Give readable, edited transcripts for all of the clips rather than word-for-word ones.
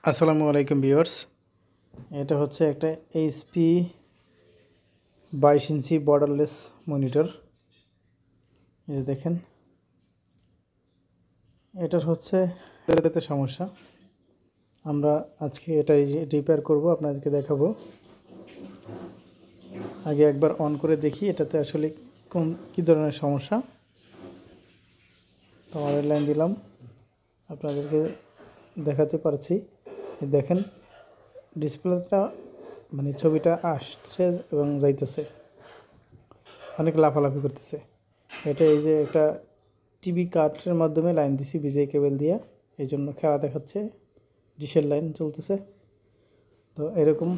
আসসালামু আলাইকুম ভিউয়ার্স। এটা হচ্ছে একটা এইচপি 22 ইঞ্চি বর্ডারলেস মনিটর। এই যে দেখেন, এটার হচ্ছে এটাতে সমস্যা। আমরা আজকে এটাই রিপেয়ার করব, আপনাদেরকে দেখাবো। আগে একবার অন করে দেখি এটাতে আসলে কী ধরনের সমস্যা। তো অনলাইন লাইন দিলাম, আপনাদেরকে দেখাতে পারছি। দেখেন ডিসপ্লেটা মানে ছবিটা আসছে এবং যাইতেছে, অনেক লাফালাফি করতেছে। এটা এই যে একটা টিভি কার্ডের মাধ্যমে লাইন দিছি বিজে কেবল দিয়া, এই জন্য খেলা দেখাচ্ছে, ডিশের লাইন চলতেছে। তো এরকম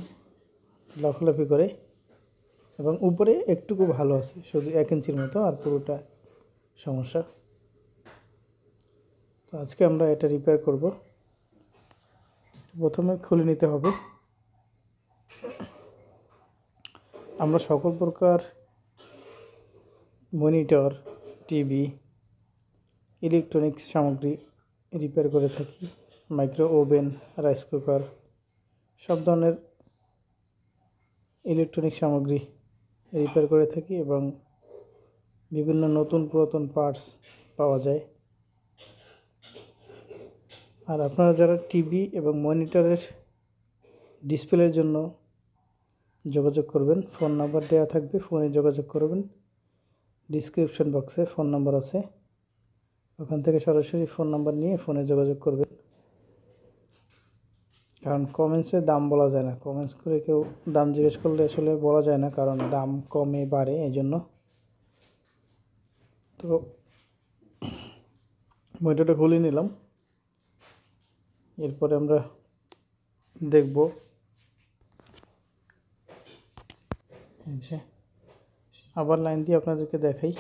লাফালাফি করে এবং উপরে একটুকু ভালো আছে, শুধু 1 ইঞ্চির মতো, আর পুরোটা সমস্যা। তো আজকে আমরা এটা রিপেয়ার করব। প্রথমে খুলে নিতে হবে। আমরা সকল প্রকার মনিটর, টিভি, ইলেকট্রনিক্স সামগ্রী রিপেয়ার করে থাকি। মাইক্রো ওভেন, রাইস কুকার, সব ধরনের ইলেকট্রনিক সামগ্রী রিপেয়ার করে থাকি এবং বিভিন্ন নতুন পুরাতন পার্টস পাওয়া যায়। আর আপনারা যারা টিভি এবং মনিটরের ডিসপ্লের জন্য যোগাযোগ করবেন, ফোন নাম্বার দেওয়া থাকবে, ফোনে যোগাযোগ করবেন। ডিসক্রিপশন বক্সে ফোন নাম্বার আছে, ওখান থেকে সরাসরি ফোন নাম্বার নিয়ে ফোনে যোগাযোগ করবেন। কারণ কমেন্টসে দাম বলা যায় না, কমেন্টস করে কেউ দাম জিজ্ঞেস করলে আসলে বলা যায় না, কারণ দাম কমে বাড়ে এই জন্য। তো মনিটরটা খুলে নিলাম, এরপরে আমরা দেখব। আবার লাইন দিয়ে আপনাদেরকে দেখাই।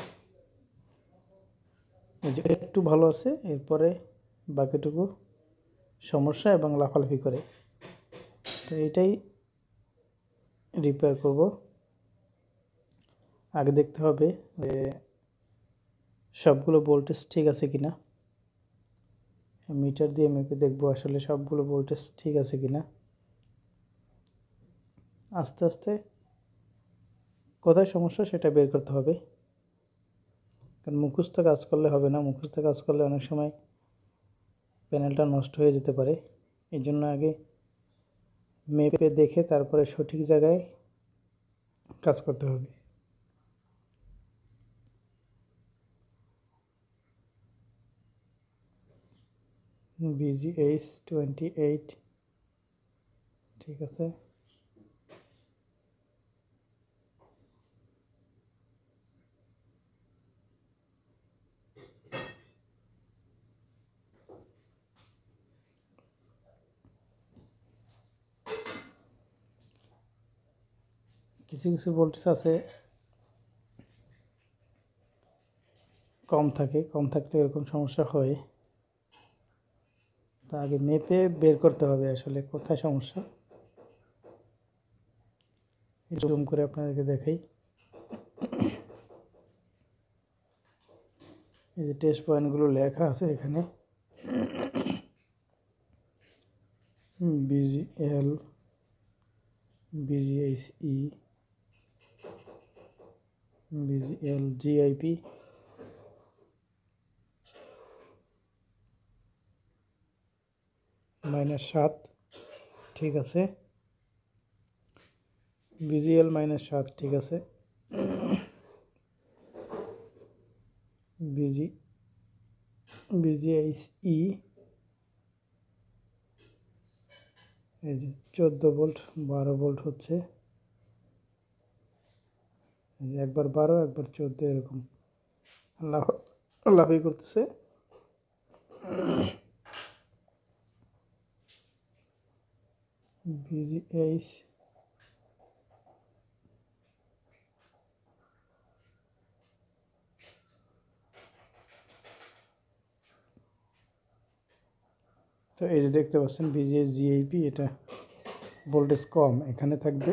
এই যে একটু ভালো আছে, এরপরে বাকিটুকু সমস্যা এবং লাফালাফি করে। তো এটাই রিপেয়ার করব। আগে দেখতে হবে যে সবগুলো ভোল্টেজ ঠিক আছে কিনা। মিটার দিয়ে মেপে দেখব আসলে সবগুলো ভোল্টেজ ঠিক আছে কিনা। আস্তে আস্তে কোথায় সমস্যা সেটা বের করতে হবে, কারণ মুখস্থ কাজ করলে হবে না। মুখস্থ কাজ করলে অনেক সময় প্যানেলটা নষ্ট হয়ে যেতে পারে। এই জন্য আগে মেপে দেখে তারপরে সঠিক জায়গায় কাজ করতে হবে। BGH28 ঠিক আছে। কিছু কিছু ভোল্টেজ আছে কম থাকে, কম থাকলে এরকম সমস্যা হয়। তো আগে মেপে বের করতে হবে আসলে কোথায় সমস্যা। জুম করে আপনাদেরকে দেখাই। এই যে টেস্ট পয়েন্টগুলো লেখা আছে এখানে, BGL, BGHE, BGL, GIP, -7 ঠিক আছে। BGL -7 ঠিক আছে। BGHE এই যে 14 ভোল্ট, 12 ভোল্ট হচ্ছে। এই যে একবার 12 একবার 14 এরকম লাফালাফি করতেছে। BGH তো এই যে দেখতে পাচ্ছেন BGH GIP, এটা ভোল্টেজ কম, এখানে থাকবে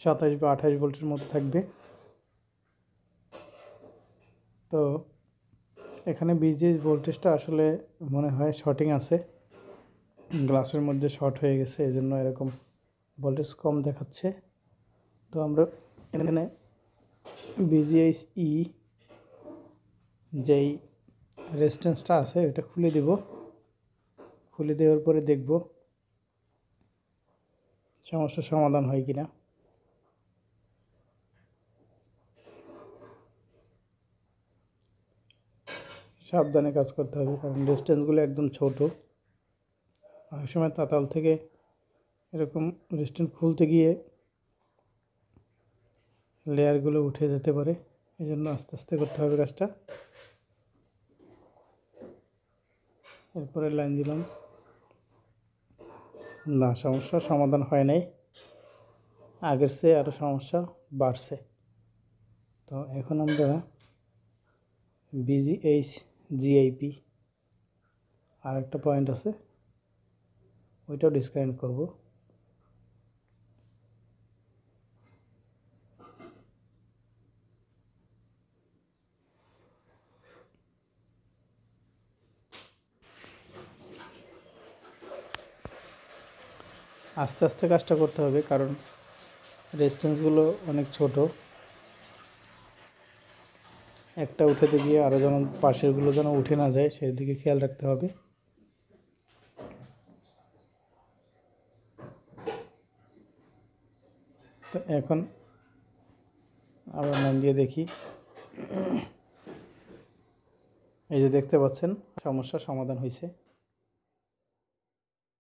27 বা 28 ভোল্টের মতো থাকবে। তো এখানে BGH ভোল্টেজটা আসলে মনে হয় শর্টিং আছে, গ্লাসের মধ্যে শর্ট হয়ে গেছে, এই জন্য এরকম ভোল্টেজ কম দেখাচ্ছে। তো আমরা এখানে বিজিএইচ যেই রেজিস্ট্যান্সটা আছে এটা খুলে দেব। খুলে দেওয়ার পরে দেখব সমস্যার সমাধান হয় কিনা। সাবধানে কাজ করতে হবে, কারণ রেজিস্ট্যান্সগুলো একদম ছোট। অনেক সময় তাতাল থেকে এরকম রেজিস্ট্যান্স খুলতে গিয়ে লেয়ারগুলো উঠে যেতে পারে, এই জন্য আস্তে আস্তে করতে হবে কাজটা। এরপরে লাইন দিলাম, না, সমস্যার সমাধান হয় নাই, আগের চেয়ে আরও সমস্যা বাড়ছে। তো এখন আমরা বিজিএইচ জিআইপি আর একটা পয়েন্ট আছে, ওইটাও ডিসকানেক্ট করব। আস্তে আস্তে কাজটা করতে হবে, কারণ রেজিস্ট্যান্সগুলো অনেক ছোট। একটা উঠাতে গিয়ে আরও যেন পাশেরগুলো যেন উঠে না যায়, সেই দিকে খেয়াল রাখতে হবে। তো এখন আবার লাইন দিয়ে দেখি, এই যে দেখতে পাচ্ছেন সমস্যার সমাধান হয়েছে।